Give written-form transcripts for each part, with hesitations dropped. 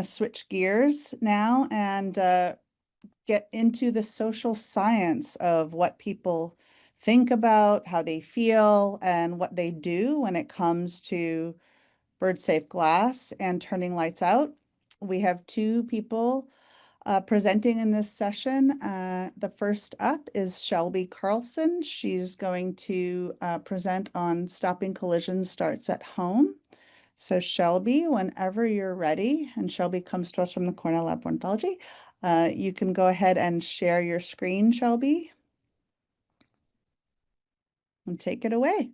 Switch gears now and get into the social science of what people think about, how they feel, and what they do when it comes to bird safe glass and turning lights out. We have two people presenting in this session. The first up is Shelby Carlson. She's going to present on stopping collisions starts at home. So Shelby, whenever you're ready, and Shelby comes to us from the Cornell Lab of Ornithology, you can go ahead and share your screen, Shelby, and take it away.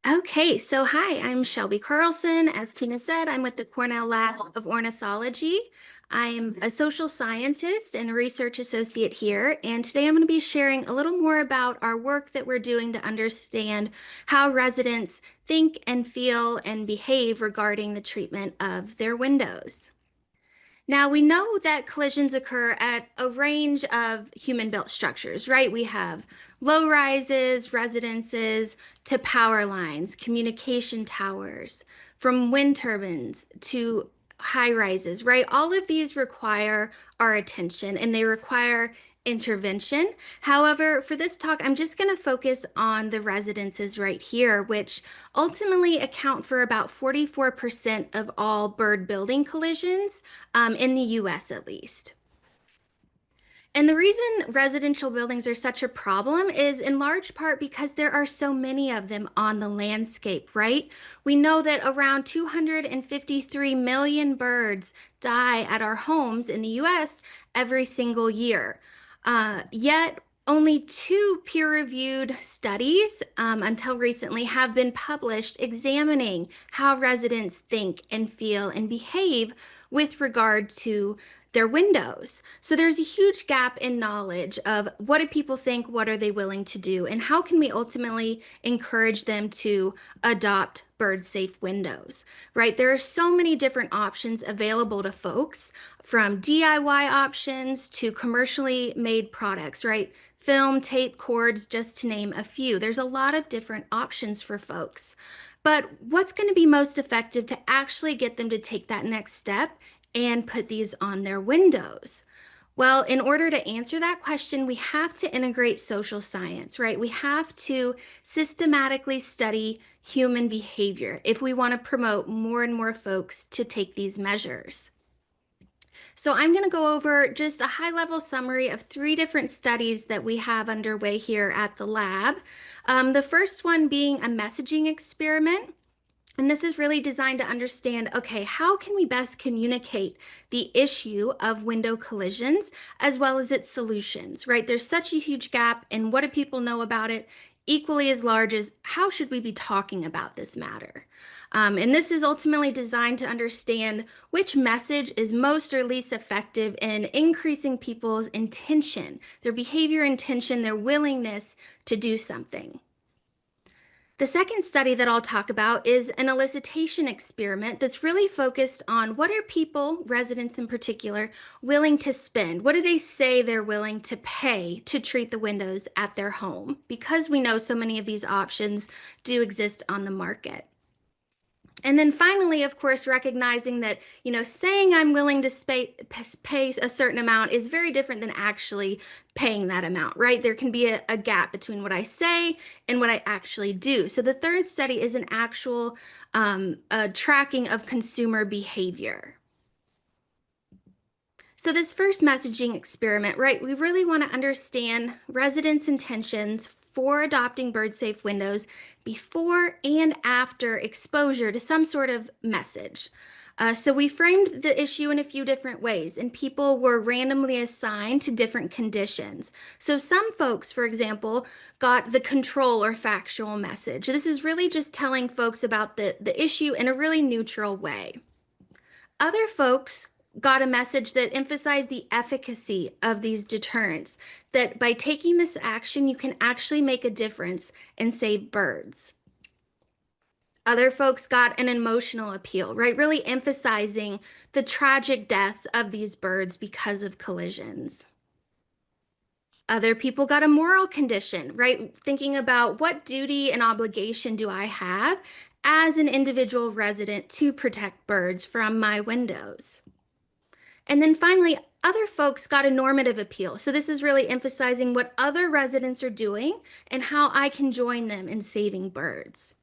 Okay, so hi, I'm Shelby Carlson. As Tina said, I'm with the Cornell Lab of Ornithology. I'm a social scientist and a research associate here, and today I'm going to be sharing a little more about our work that we're doing to understand how residents think and feel and behave regarding the treatment of their windows. Now, we know that collisions occur at a range of human-built structures, right? We have low rises, residences, to power lines, communication towers, from wind turbines to high rises, right? All of these require our attention and they require intervention. However, for this talk, I'm just going to focus on the residences right here, which ultimately account for about 44% of all bird building collisions in the US at least. And the reason residential buildings are such a problem is in large part because there are so many of them on the landscape, right? We know that around 253 million birds die at our homes in the US every single year. Yet, only two peer-reviewed studies until recently have been published examining how residents think and feel and behave with regard to their windows. So there's a huge gap in knowledge of what do people think, what are they willing to do, and how can we ultimately encourage them to adopt bird safe windows, right? There are so many different options available to folks, from DIY options to commercially made products, right? Film, tape, cords, just to name a few. There's a lot of different options for folks. But what's going to be most effective to actually get them to take that next step and put these on their windows? Well, in order to answer that question, we have to integrate social science, right? We have to systematically study human behavior if we want to promote more and more folks to take these measures. So I'm going to go over just a high-level summary of three different studies that we have underway here at the lab. The first one being a messaging experiment. And this is really designed to understand, okay, how can we best communicate the issue of window collisions as well as its solutions, right? There's such a huge gap in what do people know about it, equally as large as how should we be talking about this matter? And this is ultimately designed to understand which message is most or least effective in increasing people's intention, their behavior intention, their willingness to do something. The second study that I'll talk about is an elicitation experiment that's really focused on what are people, residents in particular, willing to spend? What do they say they're willing to pay to treat the windows at their home? Because we know so many of these options do exist on the market. And then finally, of course, recognizing that, saying I'm willing to pay a certain amount is very different than actually paying that amount, right? There can be a gap between what I say and what I actually do. So the third study is an actual tracking of consumer behavior. So this first messaging experiment, right, we really want to understand residents' intentions for adopting bird safe windows before and after exposure to some sort of message. So we framed the issue in a few different ways, and people were randomly assigned to different conditions. So some folks, for example, got the control or factual message. This is really just telling folks about the issue in a really neutral way. Other folks got a message that emphasized the efficacy of these deterrents, that by taking this action, you can actually make a difference and save birds. Other folks got an emotional appeal, right? Really emphasizing the tragic deaths of these birds because of collisions. Other people got a moral condition, right? Thinking about what duty and obligation do I have as an individual resident to protect birds from my windows. And then finally, other folks got a normative appeal. So this is really emphasizing what other residents are doing and how I can join them in saving birds.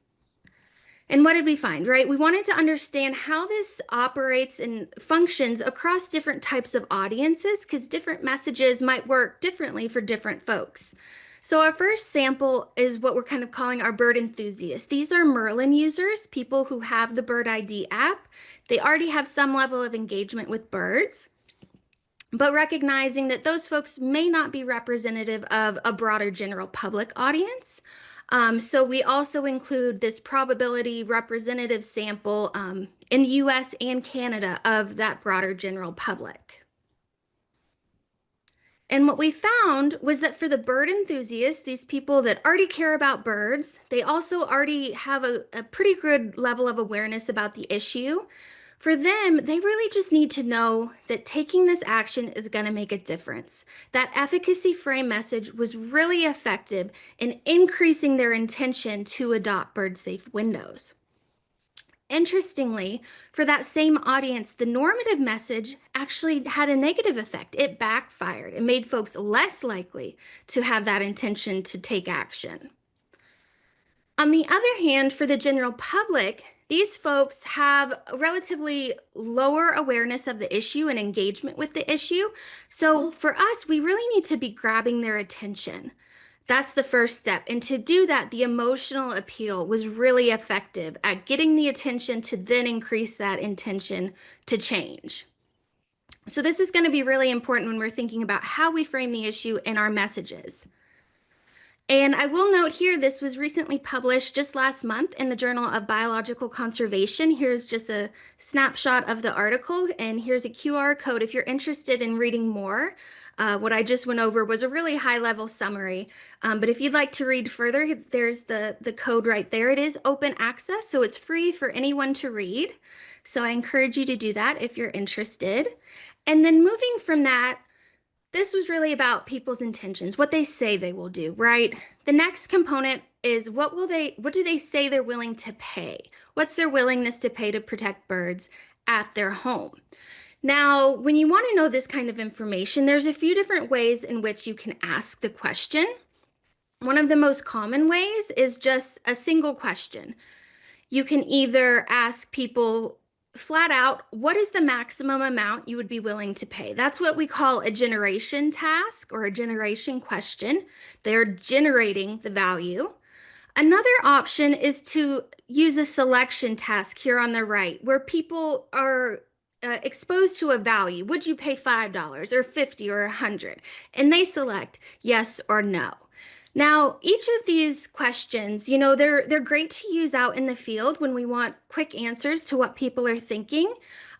And what did we find, right? We wanted to understand how this operates and functions across different types of audiences because different messages might work differently for different folks. So our first sample is what we're kind of calling our bird enthusiasts. These are Merlin users, people who have the Bird ID app. They already have some level of engagement with birds, but recognizing that those folks may not be representative of a broader general public audience. So we also include this probability representative sample in the US and Canada of that broader general public. And what we found was that for the bird enthusiasts, these people that already care about birds, they also already have a pretty good level of awareness about the issue. For them, they really just need to know that taking this action is going to make a difference. That efficacy frame message was really effective in increasing their intention to adopt bird safe windows. Interestingly, for that same audience, the normative message actually had a negative effect. It backfired. It made folks less likely to have that intention to take action. On the other hand, for the general public, these folks have a relatively lower awareness of the issue and engagement with the issue. So for us, we really need to be grabbing their attention. That's the first step. And to do that, the emotional appeal was really effective at getting the attention to then increase that intention to change. So this is going to be really important when we're thinking about how we frame the issue in our messages. And I will note here, this was recently published just last month in the Journal of Biological Conservation. Here's just a snapshot of the article, and here's a QR code if you're interested in reading more. What I just went over was a really high-level summary, but if you'd like to read further, there's the code right there. It is open access, so it's free for anyone to read. So I encourage you to do that if you're interested. And then moving from that, this was really about people's intentions, what they say they will do, right? The next component is what do they say they're willing to pay? What's their willingness to pay to protect birds at their home? Now, when you want to know this kind of information, there's a few different ways in which you can ask the question. One of the most common ways is just a single question. You can either ask people flat out, what is the maximum amount you would be willing to pay? That's what we call a generation task or a generation question. They're generating the value. Another option is to use a selection task here on the right, where people are exposed to a value. Would you pay $5 or $50 or $100? And they select yes or no. Now, each of these questions, they're great to use out in the field when we want quick answers to what people are thinking.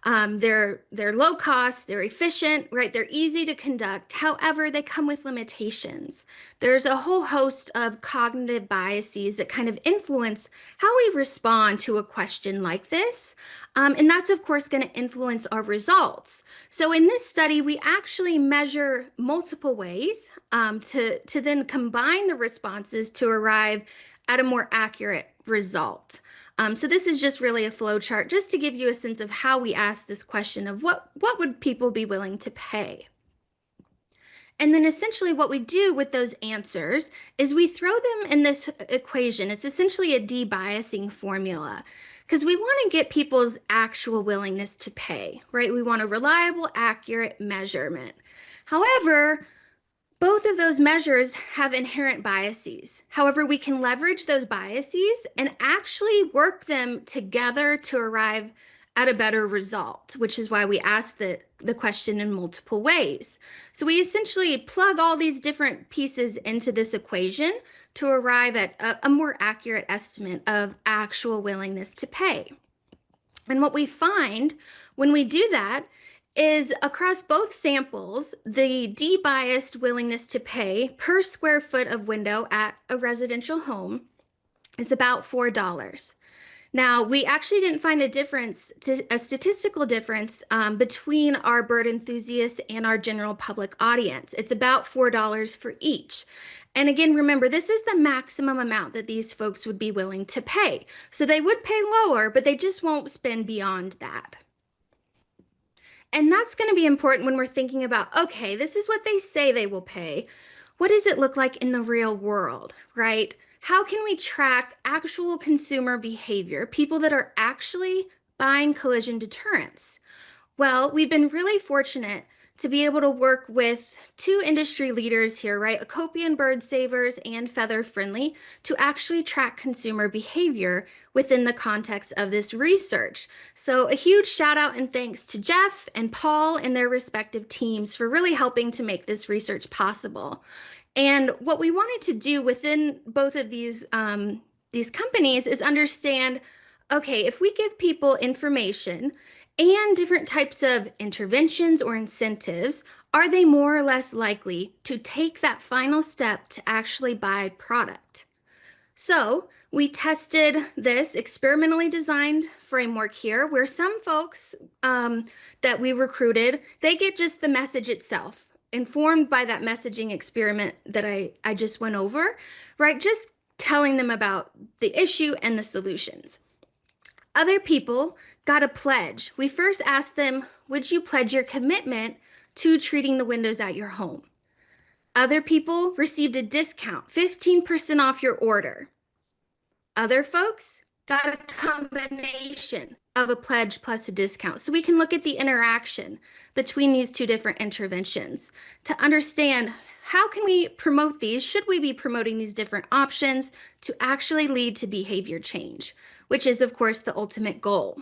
They're low cost, they're efficient, right? They're easy to conduct. However, they come with limitations. There's a whole host of cognitive biases that kind of influence how we respond to a question like this. And that's, of course, going to influence our results. So in this study, we actually measure multiple ways to then combine the responses to arrive at a more accurate result. So this is just really a flow chart just to give you a sense of how we ask this question of what would people be willing to pay? And then essentially what we do with those answers is we throw them in this equation. It's essentially a debiasing formula because we want to get people's actual willingness to pay, right? We want a reliable, accurate measurement. However, both of those measures have inherent biases. However, we can leverage those biases and actually work them together to arrive at a better result, which is why we ask the question in multiple ways. So we essentially plug all these different pieces into this equation to arrive at a more accurate estimate of actual willingness to pay. And what we find when we do that is across both samples, the debiased willingness to pay per square foot of window at a residential home is about $4. Now, we actually didn't find a statistical difference between our bird enthusiasts and our general public audience. It's about $4 for each. And again, remember, this is the maximum amount that these folks would be willing to pay. So they would pay lower, but they just won't spend beyond that. And that's going to be important when we're thinking about, okay, this is what they say they will pay. What does it look like in the real world, right? How can we track actual consumer behavior, people that are actually buying collision deterrents? Well, we've been really fortunate to be able to work with two industry leaders here, right? Acopian Bird Savers and Feather Friendly, to actually track consumer behavior within the context of this research. So a huge shout out and thanks to Jeff and Paul and their respective teams for really helping to make this research possible. And what we wanted to do within both of these companies is understand, okay, if we give people information and different types of interventions or incentives, are they more or less likely to take that final step to actually buy product? So we tested this experimentally designed framework here where some folks that we recruited, they get just the message itself, informed by that messaging experiment that I just went over, right? Just telling them about the issue and the solutions. Other people got a pledge. We first asked them, would you pledge your commitment to treating the windows at your home? Other people received a discount, 15% off your order. Other folks got a combination of a pledge plus a discount. So we can look at the interaction between these two different interventions to understand how can we promote these? Should we be promoting these different options to actually lead to behavior change, which is, of course, the ultimate goal.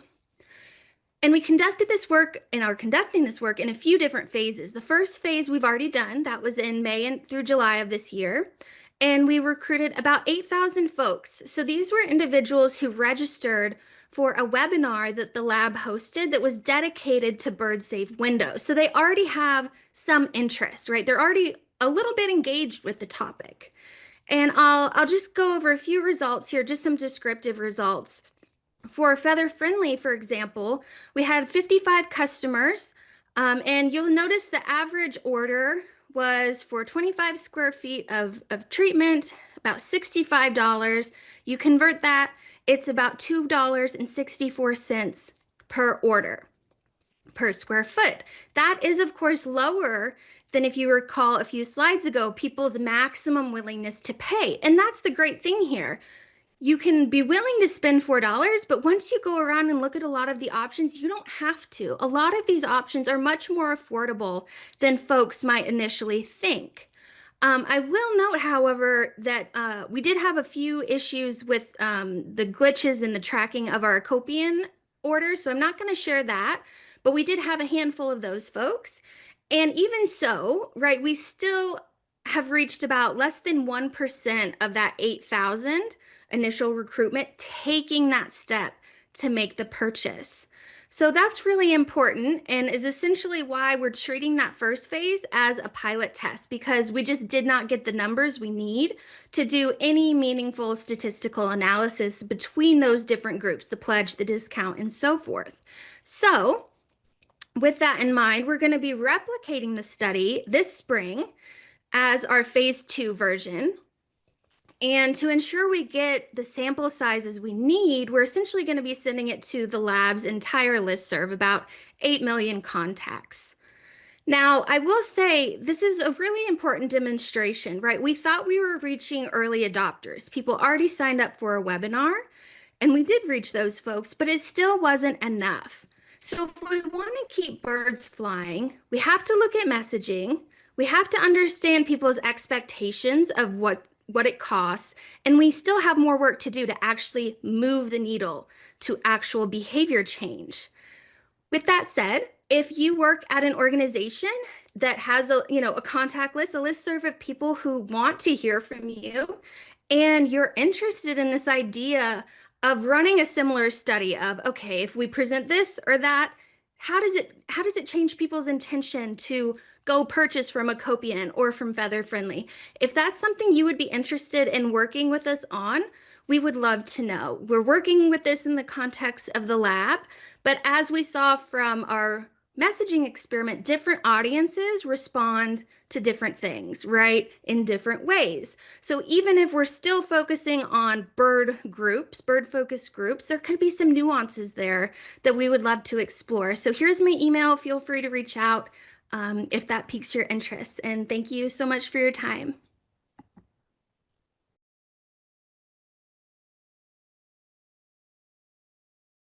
And we conducted this work and are conducting this work in a few different phases. The first phase we've already done, that was in May and through July of this year. And we recruited about 8,000 folks. So these were individuals who registered for a webinar that the lab hosted that was dedicated to bird safe windows. So they already have some interest, right? They're already a little bit engaged with the topic. And I'll just go over a few results here, just some descriptive results. For Feather Friendly, for example, we had 55 customers, and you'll notice the average order was for 25 square feet of treatment, about $65. You convert that, it's about $2.64 per order per square foot. That is, of course, lower than, if you recall a few slides ago, people's maximum willingness to pay. And that's the great thing here. You can be willing to spend $4, but once you go around and look at a lot of the options, you don't have to. A lot of these options are much more affordable than folks might initially think. I will note, however, that we did have a few issues with the glitches in the tracking of our Acopian orders, so I'm not going to share that, but we did have a handful of those folks. And even so, right, we still have reached about less than 1% of that 8,000 initial recruitment taking that step to make the purchase. So that's really important and is essentially why we're treating that first phase as a pilot test, because we just did not get the numbers we need to do any meaningful statistical analysis between those different groups, the pledge, the discount, and so forth. So with that in mind, we're going to be replicating the study this spring as our phase 2 version. And to ensure we get the sample sizes we need, we're essentially going to be sending it to the lab's entire listserv, about 8 million contacts. Now, I will say this is a really important demonstration, right? We thought we were reaching early adopters. People already signed up for a webinar, and we did reach those folks, but it still wasn't enough. So if we want to keep birds flying, we have to look at messaging. We have to understand people's expectations of what it costs, and we still have more work to do to actually move the needle to actual behavior change. With that said, if you work at an organization that has a contact list, a listserv of people who want to hear from you, and you're interested in this idea of running a similar study of, okay, if we present this or that, how does it change people's intention to go purchase from Acopian or from Feather Friendly? If that's something you would be interested in working with us on, we would love to know. We're working with this in the context of the lab, but as we saw from our messaging experiment, different audiences respond to different things, right? In different ways. So even if we're still focusing on bird groups, bird focused groups, there could be some nuances there that we would love to explore. So here's my email. Feel free to reach out if that piques your interest. And thank you so much for your time.